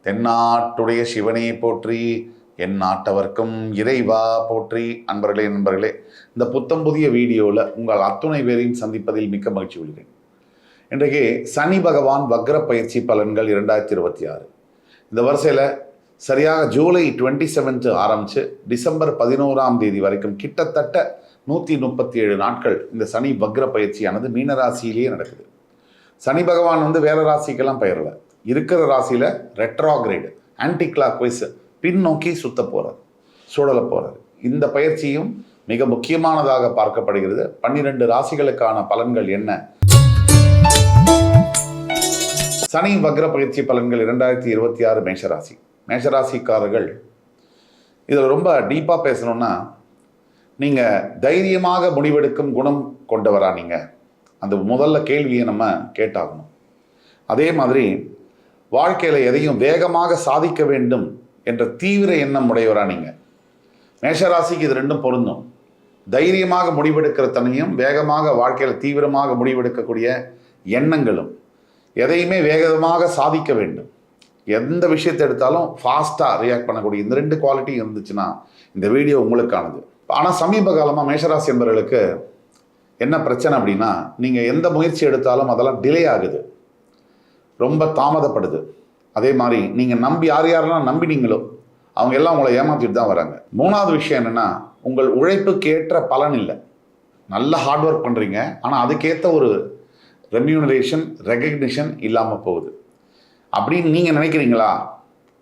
தென்னாட்டுடைய சிவனே போற்றி, என் நாட்டவர்க்கும் இறைவா போற்றி. நண்பர்களே, இந்த புத்தம் புதிய வீடியோவில் உங்கள் அத்துணை பேரையும் சந்திப்பதில் மிக்க மகிழ்ச்சி கொள்கிறேன். இன்றைக்கு சனி பகவான் வக்ர பயிற்சி பலன்கள் 2026. இந்த வரிசையில் சரியாக ஜூலை 27 ஆரம்பித்து டிசம்பர் 11 வரைக்கும் கிட்டத்தட்ட 137 நாட்கள் இந்த சனி வக்ர பயிற்சியானது மீனராசியிலேயே நடக்குது. சனி பகவான் வேற ராசிக்கெல்லாம் பெயரல, இருக்கிற ராசியில் ரெட்ராகிரேடு ஆன்டி கிளாக் வைஸ் பின்னோக்கி சுத்த போகிறார், சுழல போகிறார். இந்த பயிற்சியும் மிக முக்கியமானதாக பார்க்கப்படுகிறது. 12 ராசிகளுக்கான பலன்கள் என்ன? சனி வக்ர பயிற்சி பலன்கள் 2026 மேஷராசி. மேஷராசிக்காரர்கள் இதில் ரொம்ப டீப்பாக பேசணும்னா, நீங்கள் தைரியமாக முடிவெடுக்கும் குணம் கொண்டவரா? நீங்கள் அந்த முதல்ல கேள்வியை நம்ம கேட்டாகணும். அதே மாதிரி வாழ்க்கையில் எதையும் வேகமாக சாதிக்க வேண்டும் என்ற தீவிர எண்ணம் உடையவரா? நீங்கள் மேஷராசிக்கு இது ரெண்டும் பொருந்தும். தைரியமாக முடிவெடுக்கிற தன்மையும் வேகமாக வாழ்க்கையில் தீவிரமாக முடிவெடுக்கக்கூடிய எண்ணங்களும், எதையுமே வேகமாக சாதிக்க வேண்டும், எந்த விஷயத்தை எடுத்தாலும் ஃபாஸ்ட்டாக ரியாக்ட் பண்ணக்கூடிய இந்த 2 குவாலிட்டி இருந்துச்சுன்னா இந்த வீடியோ உங்களுக்கானது. ஆனால் சமீப காலமாக மேஷராசி என்பவர்களுக்கு என்ன பிரச்சனை அப்படின்னா, நீங்கள் எந்த முயற்சி எடுத்தாலும் அதெல்லாம் டிலே ஆகுது, ரொம்ப தாமதப்படுது. அதே மாதிரி நீங்கள் யாரெல்லாம் நம்பினீங்களோ அவங்க எல்லாம் உங்களை ஏமாற்றிட்டு தான் வராங்க. 3வது விஷயம் என்னென்னா, உங்கள் உழைப்புக்கு ஏற்ற பலன் இல்லை. நல்ல ஹார்ட் ஒர்க் பண்ணுறீங்க, ஆனால் அதுக்கேற்ற ஒரு ரெம்யூனரேஷன் ரெகக்னிஷன் இல்லாமல் போகுது அப்படின்னு நீங்கள் நினைக்கிறீங்களா?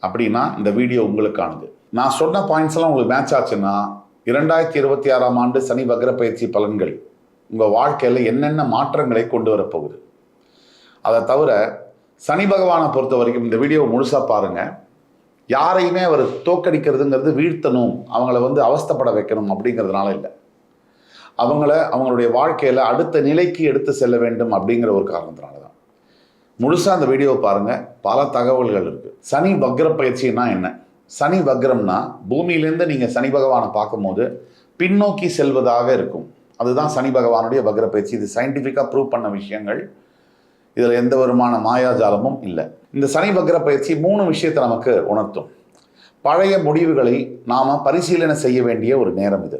அப்படின்னா இந்த வீடியோ உங்களுக்கானது. நான் சொன்ன பாயிண்ட்ஸ் எல்லாம் உங்களுக்கு மேட்ச் ஆச்சுன்னா 2026 ஆண்டு சனி வக்ர பயிற்சி பலன்கள் உங்கள் வாழ்க்கையில் என்னென்ன மாற்றங்களை கொண்டு வரப்போகுது. அதை தவிர சனி பகவானை பொறுத்த வரைக்கும் இந்த வீடியோவை முழுசாக பாருங்கள். யாரையுமே அவர் தோக்கடிக்கிறதுங்கிறது வீழ்த்தணும், அவங்கள அவஸ்தைப்பட வைக்கணும் அப்படிங்கிறதுனால இல்லை. அவங்களுடைய வாழ்க்கையில் அடுத்த நிலைக்கு எடுத்து செல்ல வேண்டும் அப்படிங்கிற ஒரு காரணத்தினால தான். முழுசாக அந்த வீடியோவை பாருங்கள், பல தகவல்கள் இருக்குது. சனி வக்ர பயிற்சின்னா என்ன? சனி வக்ரம்னா பூமியிலேருந்து நீங்கள் சனி பகவானை பார்க்கும்போது பின்னோக்கி செல்வதாக இருக்கும். அதுதான் சனி பகவானுடைய வக்ர பயிற்சி. இது சயின்டிஃபிக்காக ப்ரூவ் பண்ண விஷயங்கள், இதில் எந்த விதமான மாயாஜாலமும் இல்லை. இந்த சனி வக்ர பயிற்சி 3 விஷயத்தை நமக்கு உணர்த்தும். பழைய முடிவுகளை நாம் பரிசீலனை செய்ய வேண்டிய ஒரு நேரம் இது.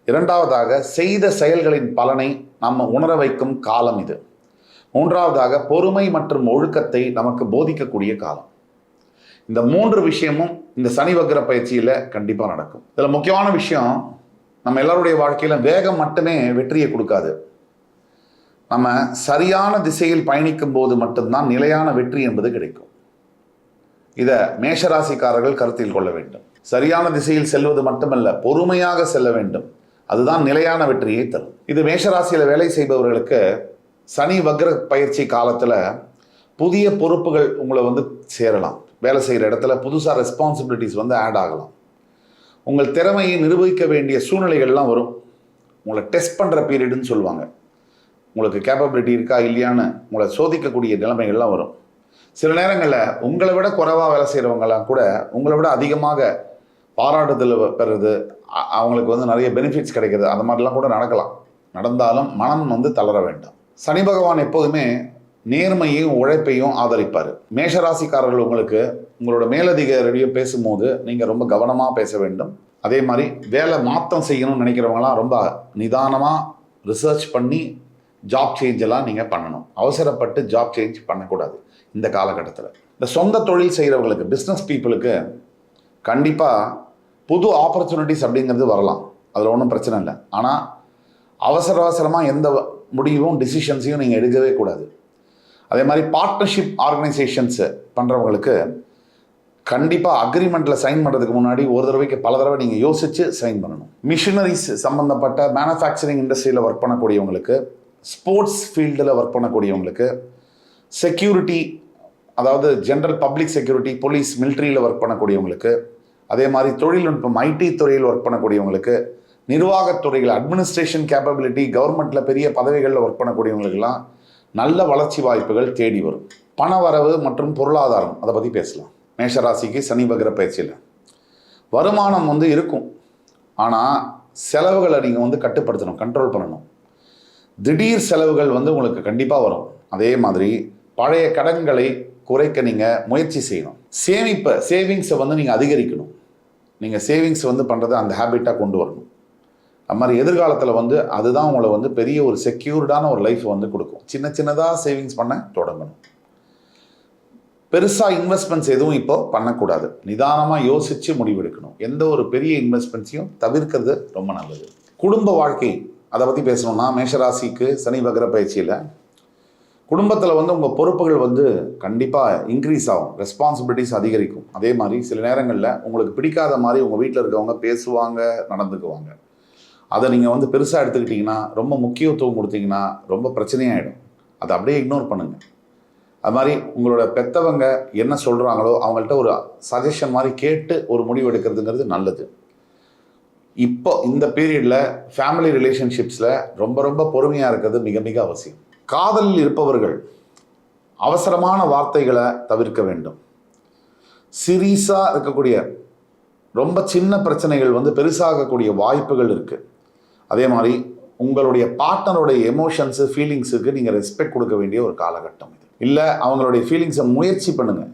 2வதாக செய்த செயல்களின் பலனை நம்ம உணர வைக்கும் காலம் இது. 3வதாக பொறுமை மற்றும் ஒழுக்கத்தை நமக்கு போதிக்கக்கூடிய காலம். இந்த 3 விஷயமும் இந்த சனி வக்ர பயிற்சியில் கண்டிப்பாக நடக்கும். இதில் முக்கியமான விஷயம், நம்ம எல்லாருடைய வாழ்க்கையில் வேகம் மட்டுமே வெற்றியை கொடுக்காது. நம்ம சரியான திசையில் பயணிக்கும் போது மட்டும்தான் நிலையான வெற்றி என்பது கிடைக்கும். இதை மேஷராசிக்காரர்கள் கருத்தில் கொள்ள வேண்டும். சரியான திசையில் செல்வது மட்டுமல்ல, பொறுமையாக செல்ல வேண்டும். அதுதான் நிலையான வெற்றியை தரும். இது மேஷராசியில் வேலை செய்பவர்களுக்கு சனி வக்ர பயிற்சி காலத்தில் புதிய பொறுப்புகள் உங்களை சேரலாம். வேலை செய்கிற இடத்துல புதுசாக ரெஸ்பான்சிபிலிட்டிஸ் ஆட் ஆகலாம். உங்கள் திறமையை நிரூபிக்க வேண்டிய சூழ்நிலைகள்லாம் வரும். உங்களை டெஸ்ட் பண்ணுற பீரியடுன்னு சொல்லுவாங்க. உங்களுக்கு கேப்பபிலிட்டி இருக்கா இல்லையான்னு உங்களை சோதிக்கக்கூடிய நிலைமைகள்லாம் வரும். சில நேரங்களில் உங்களை விட குறைவாக வேலை செய்கிறவங்கலாம் கூட உங்களை விட அதிகமாக பாராட்டுதல் பெறுறது, அவங்களுக்கு நிறைய பெனிஃபிட்ஸ் கிடைக்கிறது, அந்த மாதிரிலாம் கூட நடக்கலாம். நடந்தாலும் மனம் தளர வேண்டாம். சனி பகவான் எப்போதுமே நேர்மையையும் உழைப்பையும் ஆதரிப்பார். மேஷராசிக்காரர்கள் உங்களோட மேலதிகாரியை பேசும்போது நீங்கள் ரொம்ப கவனமாக பேச வேண்டும். அதே மாதிரி வேலை மாற்றம் செய்யணும்னு நினைக்கிறவங்களாம் ரொம்ப நிதானமாக ரிசர்ச் பண்ணி ஜாப் சேஞ்செல்லாம் நீங்கள் பண்ணணும். அவசரப்பட்டு ஜாப் சேஞ்ச் பண்ணக்கூடாது இந்த காலகட்டத்தில். இந்த சொந்த தொழில் செய்கிறவங்களுக்கு, பிஸ்னஸ் பீப்புளுக்கு கண்டிப்பாக புது ஆப்பர்ச்சுனிட்டிஸ் அப்படிங்கிறது வரலாம். அதில் ஒன்றும் பிரச்சனை இல்லை. ஆனால் அவசரமாக எந்த முடிவும் டிசிஷன்ஸையும் நீங்கள் எடுக்கவே கூடாது. அதே மாதிரி பார்ட்னர்ஷிப் ஆர்கனைசேஷன்ஸு பண்ணுறவங்களுக்கு கண்டிப்பாக அக்ரிமெண்ட்டில் சைன் பண்ணுறதுக்கு முன்னாடி ஒரு தடவைக்கு பல தடவை நீங்கள் யோசித்து சைன் பண்ணணும். மிஷினரிஸ் சம்மந்தப்பட்ட மேனுஃபேக்சரிங் இண்டஸ்ட்ரியில் ஒர்க் பண்ணக்கூடியவங்களுக்கு, ஸ்போர்ட்ஸ் ஃபீல்டில் ஒர்க் பண்ணக்கூடியவங்களுக்கு, செக்யூரிட்டி, அதாவது ஜென்ரல் பப்ளிக் செக்யூரிட்டி, போலீஸ், மிலிட்ரியில் ஒர்க் பண்ணக்கூடியவங்களுக்கு, அதே மாதிரி தொழில்நுட்பம் ஐடி துறையில் ஒர்க் பண்ணக்கூடியவங்களுக்கு, நிர்வாகத்துறையில் அட்மினிஸ்ட்ரேஷன் கேப்பபிலிட்டி, கவர்மெண்ட்டில் பெரிய பதவிகளில் ஒர்க் பண்ணக்கூடியவங்களுக்கெல்லாம் நல்ல வளர்ச்சி வாய்ப்புகள் தேடி வரும். பண வரவு மற்றும் பொருளாதாரம், அதை பற்றி பேசலாம். மேஷராசிக்கு சனி வக்ர பயிற்சியில் வருமானம் இருக்கும், ஆனால் செலவுகளை நீங்கள் கட்டுப்படுத்தணும், கண்ட்ரோல் பண்ணணும். திடீர் செலவுகள் உங்களுக்கு கண்டிப்பாக வரும். அதே மாதிரி பழைய கடன்களை குறைக்க நீங்கள் முயற்சி செய்யணும். சேவிங்ஸை வந்து நீங்கள் அதிகரிக்கணும். நீங்கள் சேவிங்ஸ் வந்து பண்ணுறது அந்த ஹேபிட்டாக கொண்டு வரணும். அது மாதிரி எதிர்காலத்தில் வந்து அதுதான் உங்களை வந்து பெரிய ஒரு செக்யூர்டான ஒரு லைஃப் வந்து கொடுக்கும். சின்னதாக சேவிங்ஸ் பண்ண தொடங்கணும். பெருசாக இன்வெஸ்ட்மெண்ட்ஸ் எதுவும் இப்போ பண்ணக்கூடாது. நிதானமாக யோசித்து முடிவெடுக்கணும். எந்த ஒரு பெரிய இன்வெஸ்ட்மெண்ட்ஸையும் தவிர்க்கிறது ரொம்ப நல்லது. குடும்ப வாழ்க்கை அதை பற்றி பேசணும்னா, மேஷராசிக்கு சனி வக்ர பயிற்சியில் குடும்பத்தில் வந்து உங்கள் பொறுப்புகள் வந்து கண்டிப்பாக இன்க்ரீஸ் ஆகும், ரெஸ்பான்சிபிலிட்டிஸ் அதிகரிக்கும். அதே மாதிரி சில நேரங்களில் உங்களுக்கு பிடிக்காத மாதிரி உங்கள் வீட்டில் இருக்கவங்க பேசுவாங்க, நடந்துக்குவாங்க. அதை நீங்கள் வந்து பெருசாக எடுத்துக்கிட்டிங்கன்னா, ரொம்ப முக்கியத்துவம் கொடுத்தீங்கன்னா ரொம்ப பிரச்சனையாகிடும். அதை அப்படியே இக்னோர் பண்ணுங்கள். அது மாதிரி உங்களோட பெற்றவங்க என்ன சொல்கிறாங்களோ அவங்கள்ட்ட ஒரு சஜஷன் மாதிரி கேட்டு ஒரு முடிவு எடுக்கிறதுங்கிறது நல்லது. இப்போ இந்த பீரியடில் ஃபேமிலி ரிலேஷன்ஷிப்ஸில் ரொம்ப ரொம்ப பொறுமையாக இருக்கிறது மிக மிக அவசியம். காதலில் இருப்பவர்கள் அவசரமான வார்த்தைகளை தவிர்க்க வேண்டும். சீரியஸாக இருக்கக்கூடிய ரொம்ப சின்ன பிரச்சனைகள் வந்து பெருசாகக்கூடிய வாய்ப்புகள் இருக்குது. அதே மாதிரி உங்களுடைய பார்ட்னருடைய எமோஷன்ஸு, ஃபீலிங்ஸுக்கு நீங்கள் ரெஸ்பெக்ட் கொடுக்க வேண்டிய ஒரு காலகட்டம் இது. இல்லை அவங்களுடைய ஃபீலிங்ஸை முயற்சி பண்ணுங்கள்,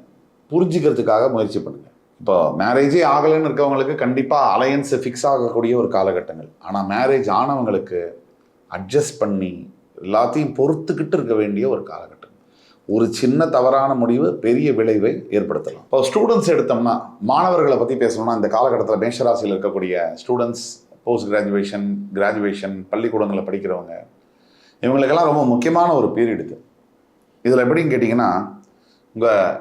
புரிஞ்சுக்கிறதுக்காக முயற்சி பண்ணுங்கள். இப்போ மேரேஜே ஆகலைன்னு இருக்கவங்களுக்கு கண்டிப்பாக அலையன்ஸை ஃபிக்ஸ் ஆகக்கூடிய ஒரு காலகட்டங்கள். ஆனால் மேரேஜ் ஆனவங்களுக்கு அட்ஜஸ்ட் பண்ணி எல்லாத்தையும் பொறுத்துக்கிட்டு இருக்க வேண்டிய ஒரு காலகட்டம். ஒரு சின்ன தவறான முடிவு பெரிய விளைவை ஏற்படுத்தலாம். இப்போ ஸ்டூடெண்ட்ஸ் எடுத்தோம்னா, மாணவர்களை பற்றி பேசணும்னா, இந்த காலகட்டத்தில் மேஷராசியில் இருக்கக்கூடிய ஸ்டூடெண்ட்ஸ், போஸ்ட் கிராஜுவேஷன் பள்ளிக்கூடங்களில் படிக்கிறவங்க, இவங்களுக்கெல்லாம் ரொம்ப முக்கியமான ஒரு பீரியட் இது. இதில் எப்படின்னு கேட்டிங்கன்னா, உங்கள்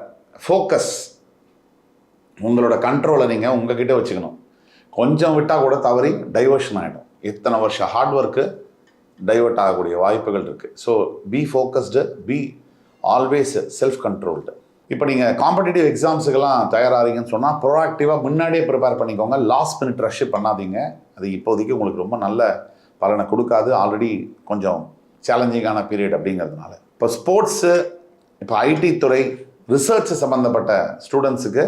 ஃபோக்கஸ், உங்களோட கண்ட்ரோலை நீங்கள் உங்ககிட்ட வச்சுக்கணும். கொஞ்சம் விட்டால் கூட தவறி டைவர்ஷன் ஆகிடும். எத்தனை வருஷம் ஹார்ட் ஒர்க்கு டைவர்ட் ஆகக்கூடிய வாய்ப்புகள் இருக்குது. So be focused, be always self controlled. இப்போ நீங்கள் காம்படிட்டிவ் எக்ஸாம்ஸுக்கெல்லாம் தயாராகிறீங்கன்னு சொன்னால் ப்ரோஆக்டிவாக முன்னாடியே ப்ரிப்பேர் பண்ணிக்கோங்க. லாஸ்ட் மினிட் ரஷ் பண்ணாதீங்க. அது இப்போதைக்கு உங்களுக்கு ரொம்ப நல்ல பலனை கொடுக்காது. ஆல்ரெடி கொஞ்சம் சேலஞ்சிங்கான பீரியட் அப்படிங்கிறதுனால. இப்போ ஸ்போர்ட்ஸு, இப்போ ஐடி துறை, ரிசர்ச் சம்மந்தப்பட்ட ஸ்டூடெண்ட்ஸுக்கு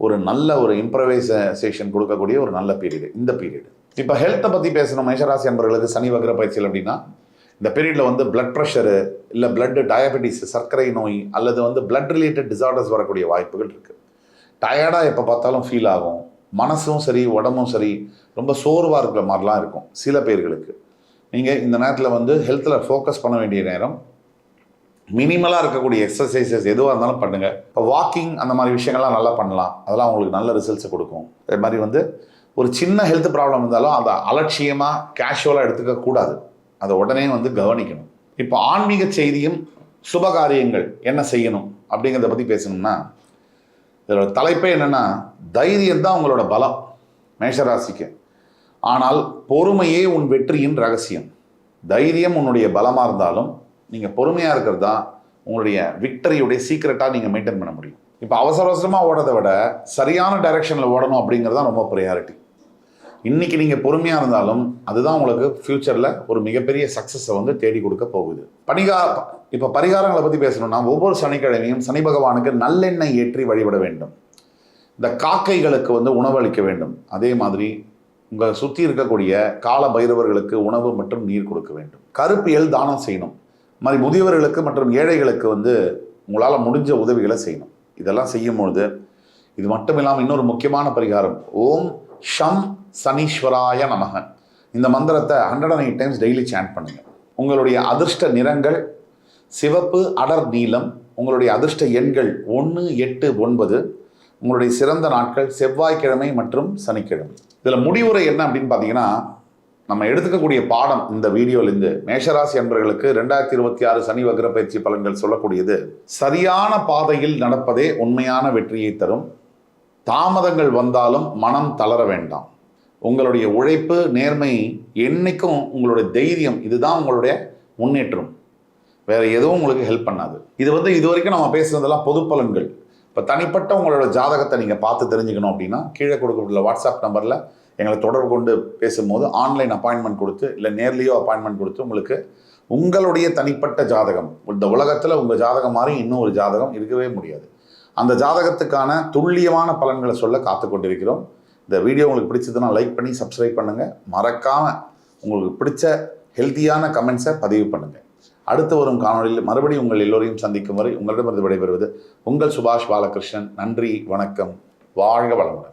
ஒரு நல்ல ஒரு இம்ப்ரவைசேஷன் கொடுக்கக்கூடிய ஒரு நல்ல பீரியடு இந்த பீரியடு. இப்போ ஹெல்த்தை பற்றி பேசணும் மேஷராசி அன்பர்களுக்கு சனி வக்ர பயிற்சியில் அப்படின்னா, இந்த பீரியடில் வந்து பிளட் ப்ரெஷரு, இல்லை பிளட்டு டயபெட்டிஸ், சர்க்கரை நோய், அல்லது வந்து பிளட் ரிலேட்டட் டிசார்டர்ஸ் வரக்கூடிய வாய்ப்புகள் இருக்குது. டயர்டாக எப்போ பார்த்தாலும் ஃபீல் ஆகும். மனசும் சரி உடம்பும் சரி ரொம்ப சோர்வாக இருக்கிற மாதிரிலாம் இருக்கும் சில பேர்களுக்கு. நீங்கள் இந்த நேரத்தில் வந்து ஹெல்த்தில் ஃபோக்கஸ் பண்ண வேண்டிய நேரம். மினிமலாக இருக்கக்கூடிய எக்ஸசைசஸ் எதுவாக இருந்தாலும் பண்ணுங்கள். இப்போ வாக்கிங் அந்த மாதிரி விஷயங்கள்லாம் நல்லா பண்ணலாம். அதெல்லாம் உங்களுக்கு நல்ல ரிசல்ட்ஸை கொடுக்கும். அதே மாதிரி வந்து ஒரு சின்ன ஹெல்த் ப்ராப்ளம் இருந்தாலும் அதை அலட்சியமாக கேஷுவலாக எடுத்துக்கக்கூடாது. அதை உடனே வந்து கவனிக்கணும். இப்போ ஆன்மீக செய்தியும் சுபகாரியங்கள் என்ன செய்யணும் அப்படிங்கிறத பற்றி பேசணும்னா, இதோட தலைப்பே என்னென்னா, தைரியம் தான் உங்களோட பலம் மேஷராசிக்கு. ஆனால் பொறுமையே உன் வெற்றியின் ரகசியம். தைரியம் உன்னுடைய பலமாக இருந்தாலும் நீங்கள் பொறுமையாக இருக்கிறது தான் உங்களுடைய விக்டரியுடைய சீக்ரெட்டாக நீங்கள் மெயின்டைன் பண்ண முடியும். இப்போ அவசரமாக ஓடுறதை விட சரியான டைரெக்ஷனில் ஓடணும் அப்படிங்கிறது தான் ரொம்ப ப்ரையாரிட்டி. இன்றைக்கி நீங்கள் பொறுமையாக இருந்தாலும் அதுதான் உங்களுக்கு ஃப்யூச்சரில் ஒரு மிகப்பெரிய சக்ஸஸை வந்து தேடி கொடுக்க போகுது. இப்போ பரிகாரங்களை பற்றி பேசணும்னா, ஒவ்வொரு சனிக்கிழமையும் சனி பகவானுக்கு நல்லெண்ணெய் ஏற்றி வழிபட வேண்டும். இந்த காக்கைகளுக்கு வந்து உணவளிக்க வேண்டும். அதே மாதிரி உங்களை சுற்றி இருக்கக்கூடிய கால பைரவர்களுக்கு உணவு மற்றும் நீர் கொடுக்க வேண்டும். கருப்பு எள் தானம் செய்யணும். மாதிரி முதியவர்களுக்கு மற்றும் ஏழைகளுக்கு வந்து உங்களால் முடிஞ்ச உதவிகளை செய்யணும். இதெல்லாம் செய்யும்பொழுது இது மட்டும் இல்லாமல் இன்னொரு முக்கியமான பரிகாரம், ஓம் ஷம் சனீஸ்வராய நமக. இந்த மந்திரத்தை 108 டைம்ஸ் டெய்லி சாண்ட் பண்ணுங்கள். உங்களுடைய அதிர்ஷ்ட நிறங்கள் சிவப்பு, அடர் நீலம். உங்களுடைய அதிர்ஷ்ட எண்கள் 1, 8, 9. உங்களுடைய சிறந்த நாட்கள் செவ்வாய்க்கிழமை மற்றும் சனிக்கிழமை. இதில் முடிவுரை என்ன அப்படின்னு பார்த்தீங்கன்னா, நம்ம எடுத்துக்கக்கூடிய பாடம் இந்த வீடியோலேருந்து மேஷராசி அன்பர்களுக்கு 2026 சனி வக்ர பயிற்சி பலன்கள் சொல்லக்கூடியது, சரியான பாதையில் நடப்பதே உண்மையான வெற்றியை தரும். தாமதங்கள் வந்தாலும் மனம் தளர வேண்டாம். உங்களுடைய உழைப்பு, நேர்மை, என்னைக்கும் உங்களுடைய தைரியம், இதுதான் உங்களுடைய முன்னேற்றம். வேறு எதுவும் உங்களுக்கு ஹெல்ப் பண்ணாது. இது வரைக்கும் நம்ம பேசுனதெல்லாம் பொது பலன்கள். இப்போ தனிப்பட்ட உங்களோட ஜாதகத்தை நீங்கள் பார்த்து தெரிஞ்சுக்கணும் அப்படின்னா, கீழே கொடுக்கப்பட்டுள்ள வாட்ஸ்அப் நம்பரில் எங்களை தொடர்பு கொண்டு பேசும்போது ஆன்லைன் அப்பாயின்மெண்ட் கொடுத்து, இல்லை நேர்லேயோ அப்பாயின்மெண்ட் கொடுத்து உங்களுக்கு உங்களுடைய தனிப்பட்ட ஜாதகம், இந்த உலகத்தில் உங்கள் ஜாதகம் மாதிரி இன்னும் ஒரு ஜாதகம் இருக்கவே முடியாது, அந்த ஜாதகத்துக்கான துல்லியமான பலன்களை சொல்ல காத்து கொண்டிருக்கிறோம். இந்த வீடியோ உங்களுக்கு பிடிச்சதுன்னா லைக் பண்ணி சப்ஸ்கிரைப் பண்ணுங்கள். மறக்காமல் உங்களுக்கு பிடிச்ச ஹெல்த்தியான கமெண்ட்ஸை பதிவு பண்ணுங்கள். அடுத்து வரும் காணொலியில் மறுபடியும் உங்கள் எல்லோரையும் சந்திக்கும் வரை உங்களிடமிருந்து விடைபெறுவது உங்கள் சுபாஷ் பாலகிருஷ்ணன். நன்றி, வணக்கம், வாழ்க வளமுடன்.